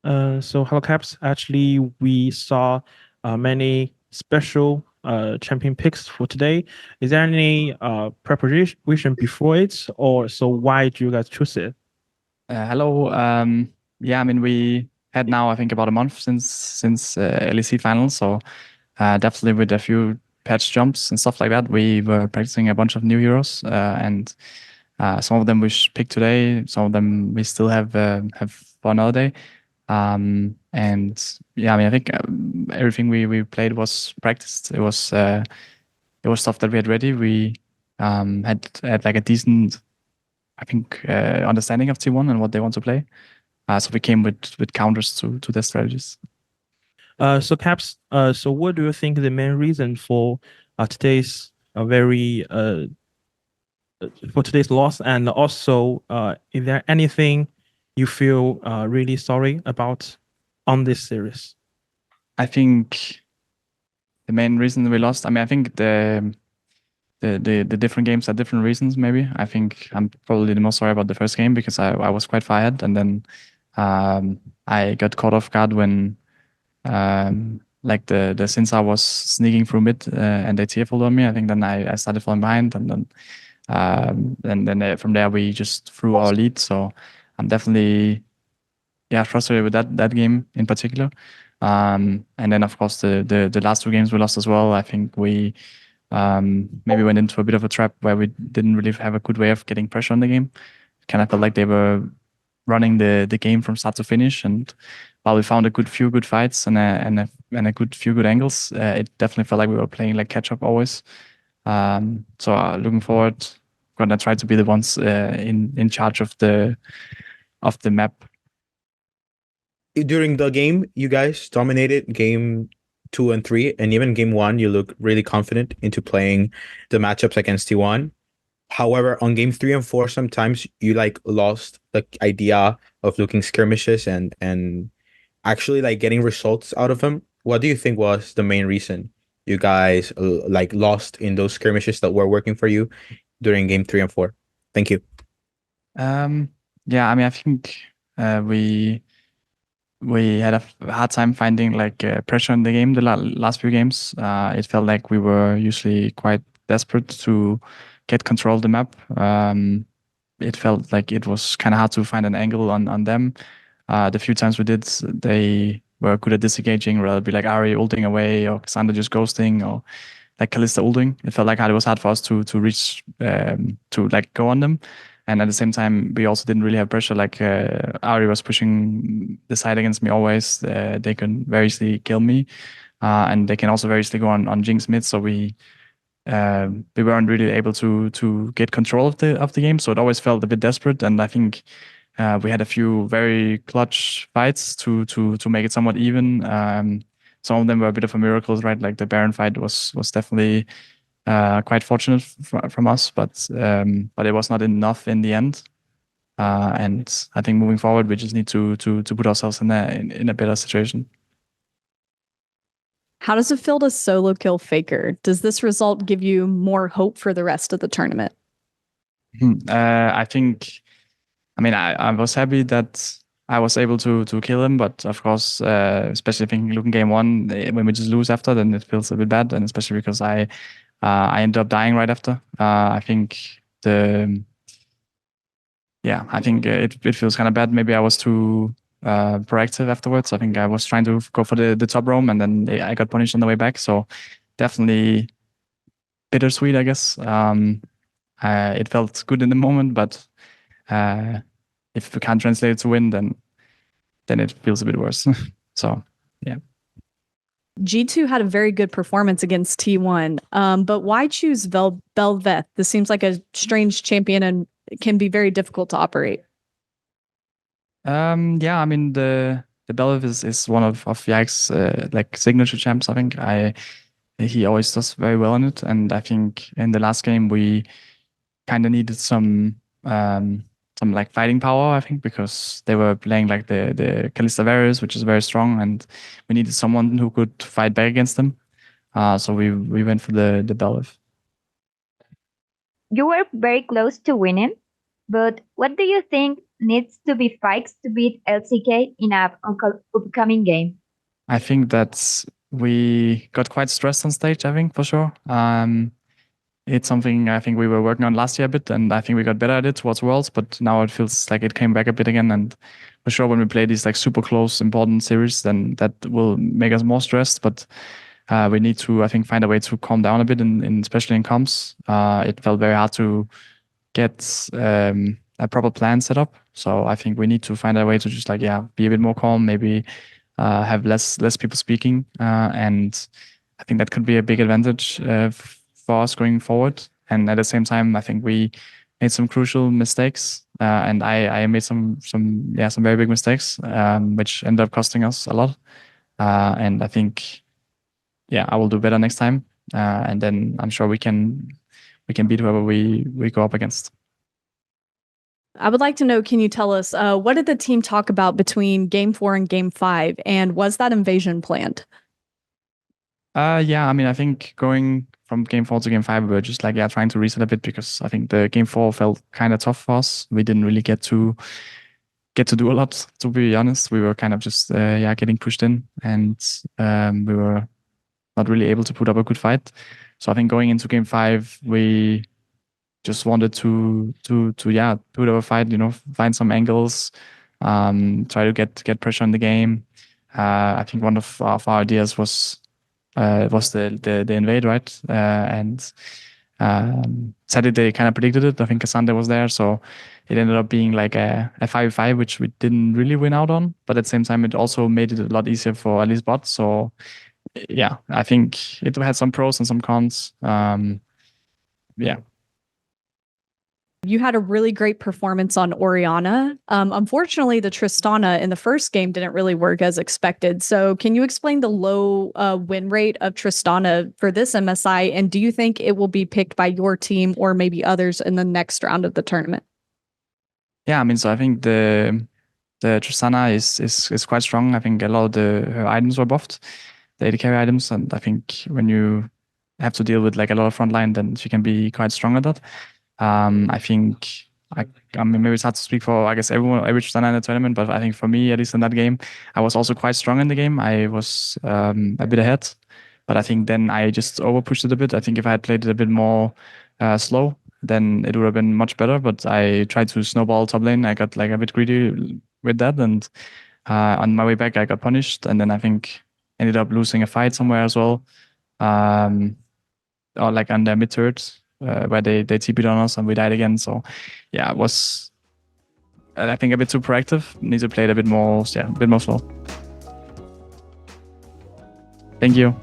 So Hello Caps, actually we saw many special champion picks for today. Is there any preparation before it, or so why do you guys choose it? Hello. Yeah, I mean, we had now, I think, about a month since LEC finals, so definitely with a few patch jumps and stuff like that, we were practicing a bunch of new heroes, and some of them we picked today, some of them we still have for another day. And yeah, I mean, I think everything we played was practiced. It was stuff that we had ready. We had like a decent, I think, understanding of T1 and what they want to play. So we came with counters to their strategies. So Caps, so what do you think the main reason today's very for today's loss, and also is there anything you feel really sorry about on this series? I think the main reason we lost, I mean, I think the different games had different reasons, maybe. I think I'm probably the most sorry about the first game because I was quite fired, and then I got caught off guard when like the Sinsa was sneaking through mid and they TF'd on me. I think then I started falling behind, and then from there we just threw our lead. So I'm definitely frustrated with that game in particular. And then of course the last two games we lost as well. I think we maybe went into a bit of a trap where we didn't really have a good way of getting pressure on the game. Kind of felt like they were running the game from start to finish, and while we found few good fights and a good few good angles, it definitely felt like we were playing like catch up always. So looking forward, gonna try to be the ones in charge of the map. During the game, you guys dominated game 2 and 3, and even game 1, you look really confident into playing the matchups against T1. However, on game 3 and 4, sometimes you like lost the idea of looking skirmishes and actually like getting results out of them. What do you think was the main reason you guys like lost in those skirmishes that were working for you during game 3 and 4? Thank you. Yeah, I mean, I think we had a hard time finding like pressure in the game. The last few games, it felt like we were usually quite desperate to get control of the map. It felt like it was kind of hard to find an angle on them. The few times we did, they were good at disengaging, rather be like Ari ulting away or Xander just ghosting or like Kalista ulting. It felt like it was hard for us to reach to like go on them. And at the same time, we also didn't really have pressure. Like Ari was pushing the side against me always. They can very easily kill me, and they can also very easily go on Jinx mid. So we weren't really able to get control of the game. So it always felt a bit desperate. And I think we had a few very clutch fights to make it somewhat even. Some of them were a bit of a miracle, right? Like the Baron fight was definitely quite fortunate from us, but it was not enough in the end. And I think moving forward, we just need to put ourselves in a better situation. How does it feel to solo kill Faker? Does this result give you more hope for the rest of the tournament? I think, I mean, I was happy that I was able to kill him, but of course, especially thinking looking game 1, when we just lose after, then it feels a bit bad, and especially because I ended up dying right after. I think I think it feels kind of bad. Maybe I was too proactive afterwards. I think I was trying to go for the top roam, and then I got punished on the way back. So definitely bittersweet, I guess. It felt good in the moment, but if we can't translate it to win, then it feels a bit worse. So yeah. G2 had a very good performance against T1, but why choose Bel'Veth? This seems like a strange champion and it can be very difficult to operate. Yeah, I mean the Bel'Veth is one of Yike's like signature champs. I think he always does very well in it, and I think in the last game we kind of needed some like fighting power. I think because they were playing like the Kalista Varus, which is very strong, and we needed someone who could fight back against them. So we went for the Bel'Veth. You were very close to winning. But what do you think needs to be fixed to beat LCK in an upcoming game? I think that we got quite stressed on stage, I think, for sure. It's something I think we were working on last year a bit, and I think we got better at it towards Worlds, but now it feels like it came back a bit again. And for sure, when we play these like super close, important series, then that will make us more stressed. But we need to, I think, find a way to calm down a bit, in especially in comms. It felt very hard to get a proper plan set up. So I think we need to find a way to just like, yeah, be a bit more calm, maybe have less people speaking. And I think that could be a big advantage for us going forward. And at the same time, I think we made some crucial mistakes. And I made some very big mistakes, which ended up costing us a lot. And I think, yeah, I will do better next time. And then I'm sure we can beat whoever we go up against. I would like to know, can you tell us what did the team talk about between game 4 and game 5, and was that invasion planned? Yeah, I mean, I think going from game 4 to game 5, we were just like, yeah, trying to reset a bit, because I think the game 4 felt kind of tough for us. We didn't really get to do a lot, to be honest. We were kind of just getting pushed in, and we were not really able to put up a good fight. So I think going into game 5, we just wanted to put up a fight, find some angles, try to get pressure on the game. I think one of our ideas was the invade, right? And sadly they kind of predicted it. I think Cassandra was there, so it ended up being like a 5v5, which we didn't really win out on. But at the same time, it also made it a lot easier for at least bots. So yeah, I think it had some pros and some cons. Yeah. You had a really great performance on Orianna. Unfortunately, the Tristana in the first game didn't really work as expected. So can you explain the low win rate of Tristana for this MSI? And do you think it will be picked by your team or maybe others in the next round of the tournament? Yeah, I mean, so I think the Tristana is quite strong. I think a lot of her items were buffed, the AD carry items, and I think when you have to deal with like a lot of frontline, then she can be quite strong at that. I think I mean, maybe it's hard to speak for, I guess, every Tristana in the tournament, but I think for me, at least in that game, I was also quite strong in the game. I was a bit ahead, but I think then I just over pushed it a bit. I think if I had played it a bit more slow, then it would have been much better. But I tried to snowball top lane. I got like a bit greedy with that, and on my way back, I got punished, and then I think ended up losing a fight somewhere as well, or like on their mid turret, where they TP'd on us and we died again. So yeah, it was, I think, a bit too proactive. Need to play it a bit more slow. Thank you.